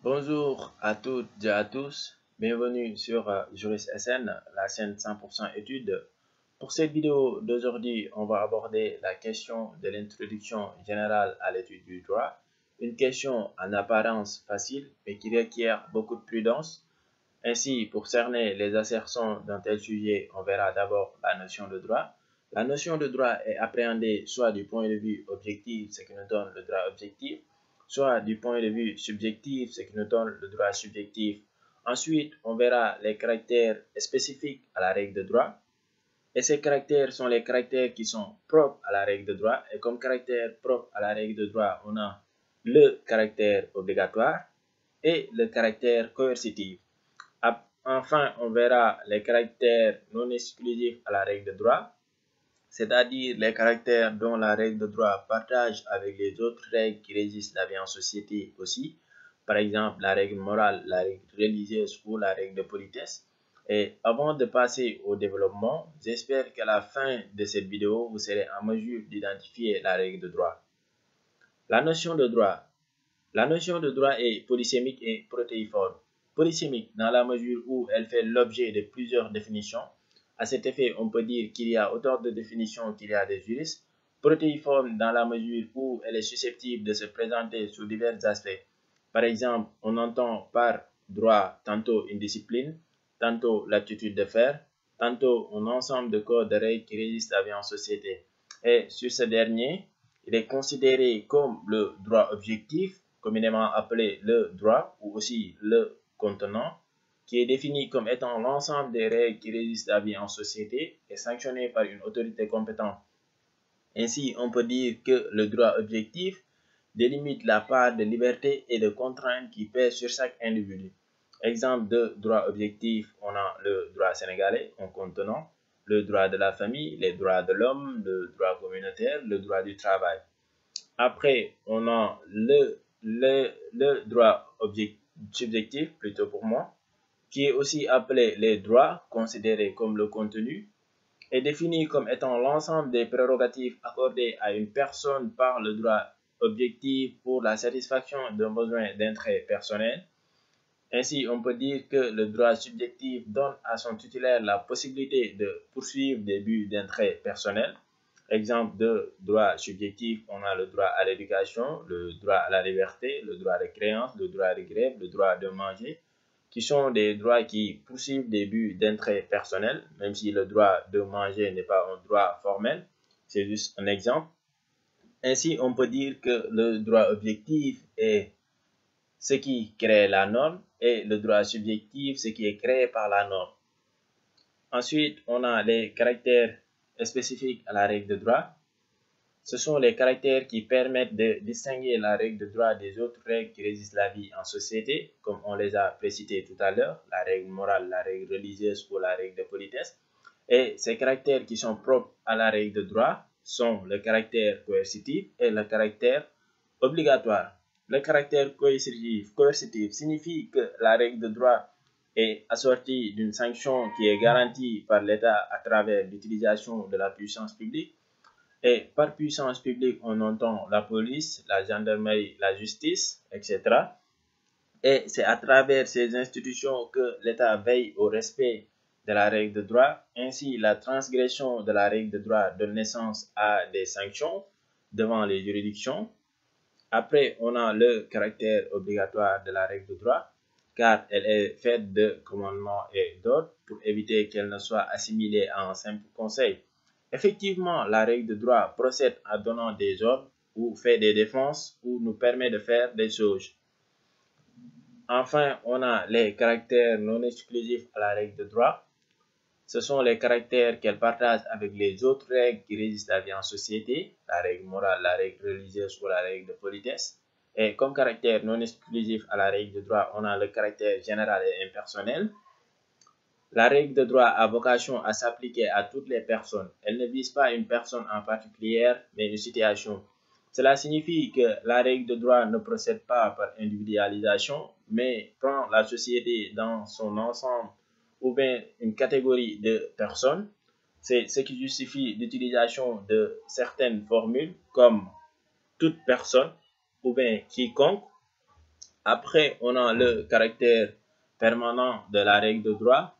Bonjour à toutes et à tous, bienvenue sur Juris SN, la chaîne 100% études. Pour cette vidéo d'aujourd'hui, on va aborder la question de l'introduction générale à l'étude du droit, une question en apparence facile mais qui requiert beaucoup de prudence. Ainsi, pour cerner les assertions d'un tel sujet, on verra d'abord la notion de droit. La notion de droit est appréhendée soit du point de vue objectif, ce qui nous donne le droit objectif, soit du point de vue subjectif, ce qui nous donne le droit subjectif. Ensuite, on verra les caractères spécifiques à la règle de droit. Et ces caractères sont les caractères qui sont propres à la règle de droit. Et comme caractère propre à la règle de droit, on a le caractère obligatoire et le caractère coercitif. Enfin, on verra les caractères non exclusifs à la règle de droit, c'est-à-dire les caractères dont la règle de droit partage avec les autres règles qui régissent la vie en société aussi, par exemple la règle morale, la règle religieuse ou la règle de politesse. Et avant de passer au développement, j'espère qu'à la fin de cette vidéo, vous serez en mesure d'identifier la règle de droit. La notion de droit. La notion de droit est polysémique et protéiforme. Polysémique dans la mesure où elle fait l'objet de plusieurs définitions. À cet effet, on peut dire qu'il y a autant de définitions qu'il y a de juristes. Protéiforme dans la mesure où elle est susceptible de se présenter sous divers aspects. Par exemple, on entend par droit tantôt une discipline, tantôt l'aptitude de faire, tantôt un ensemble de codes de règles qui régissent la vie en société. Et sur ce dernier, il est considéré comme le droit objectif, communément appelé le droit ou aussi le contenant, qui est défini comme étant l'ensemble des règles qui régissent la vie en société et sanctionné par une autorité compétente. Ainsi, on peut dire que le droit objectif délimite la part de liberté et de contrainte qui pèse sur chaque individu. Exemple de droit objectif, on a le droit sénégalais en contenant le droit de la famille, les droits de l'homme, le droit communautaire, le droit du travail. Après, on a le droit subjectif, plutôt pour moi, qui est aussi appelé les droits, considérés comme le contenu, est défini comme étant l'ensemble des prérogatives accordées à une personne par le droit objectif pour la satisfaction d'un besoin d'intérêt personnel. Ainsi, on peut dire que le droit subjectif donne à son titulaire la possibilité de poursuivre des buts d'intérêt personnel. Exemple de droit subjectif, on a le droit à l'éducation, le droit à la liberté, le droit de créance, le droit de grève, le droit de manger, qui sont des droits qui poursuivent des buts d'intérêt personnel, même si le droit de manger n'est pas un droit formel, c'est juste un exemple. Ainsi, on peut dire que le droit objectif est ce qui crée la norme et le droit subjectif, ce qui est créé par la norme. Ensuite, on a les caractères spécifiques à la règle de droit. Ce sont les caractères qui permettent de distinguer la règle de droit des autres règles qui régissent la vie en société, comme on les a précités tout à l'heure, la règle morale, la règle religieuse ou la règle de politesse. Et ces caractères qui sont propres à la règle de droit sont le caractère coercitif et le caractère obligatoire. Le caractère coercitif signifie que la règle de droit est assortie d'une sanction qui est garantie par l'État à travers l'utilisation de la puissance publique. Et par puissance publique, on entend la police, la gendarmerie, la justice, etc. Et c'est à travers ces institutions que l'État veille au respect de la règle de droit. Ainsi, la transgression de la règle de droit donne naissance à des sanctions devant les juridictions. Après, on a le caractère obligatoire de la règle de droit, car elle est faite de commandements et d'ordres pour éviter qu'elle ne soit assimilée à un simple conseil. Effectivement, la règle de droit procède en donnant des ordres ou fait des défenses ou nous permet de faire des choses. Enfin, on a les caractères non exclusifs à la règle de droit. Ce sont les caractères qu'elle partage avec les autres règles qui régissent la vie en société, la règle morale, la règle religieuse ou la règle de politesse. Et comme caractère non exclusif à la règle de droit, on a le caractère général et impersonnel. La règle de droit a vocation à s'appliquer à toutes les personnes. Elle ne vise pas une personne en particulier, mais une situation. Cela signifie que la règle de droit ne procède pas par individualisation, mais prend la société dans son ensemble ou bien une catégorie de personnes. C'est ce qui justifie l'utilisation de certaines formules comme toute personne ou bien quiconque Après, on a le caractère permanent de la règle de droit.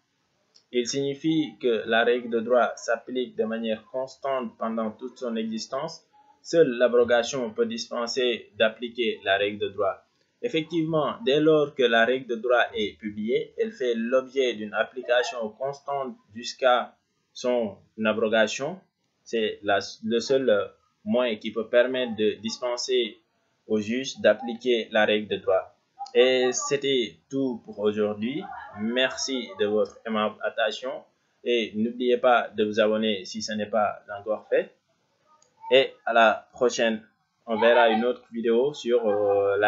Il signifie que la règle de droit s'applique de manière constante pendant toute son existence. Seule l'abrogation peut dispenser d'appliquer la règle de droit. Effectivement, dès lors que la règle de droit est publiée, elle fait l'objet d'une application constante jusqu'à son abrogation. C'est le seul moyen qui peut permettre de dispenser au juge d'appliquer la règle de droit. Et c'était tout pour aujourd'hui. Merci de votre aimable attention et n'oubliez pas de vous abonner si ce n'est pas encore fait. Et à la prochaine, on verra une autre vidéo sur la